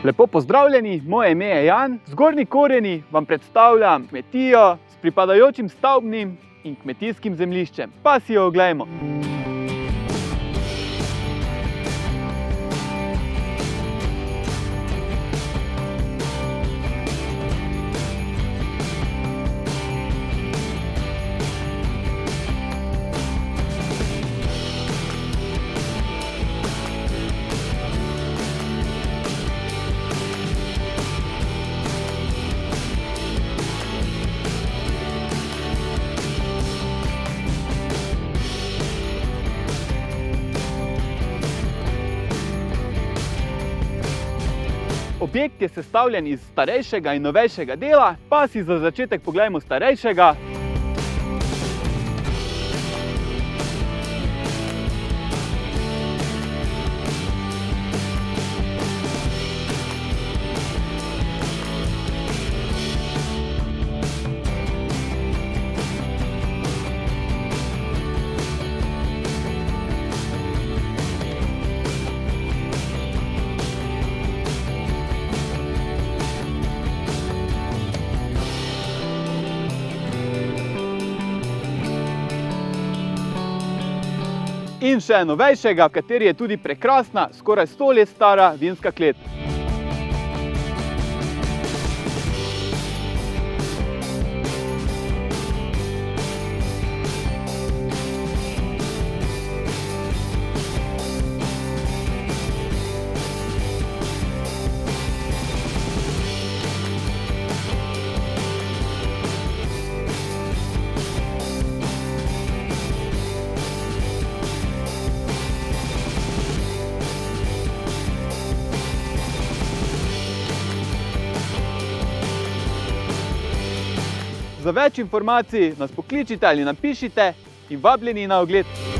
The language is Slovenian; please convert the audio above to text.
Lepo pozdravljeni, moje ime je Jan. Zgornji Koreni vam predstavljam kmetijo s pripadajočim stavbnim in kmetijskim zemljiščem. Pa si jo oglejmo. Objekt je sestavljen iz starejšega in novejšega dela, pa si za začetek poglejmo starejšega. In še novejšega, v kateri je tudi prekrasna, skoraj 100 let stara vinska klet. Za več informacij nas pokličite ali napišite in vabljeni na ogled.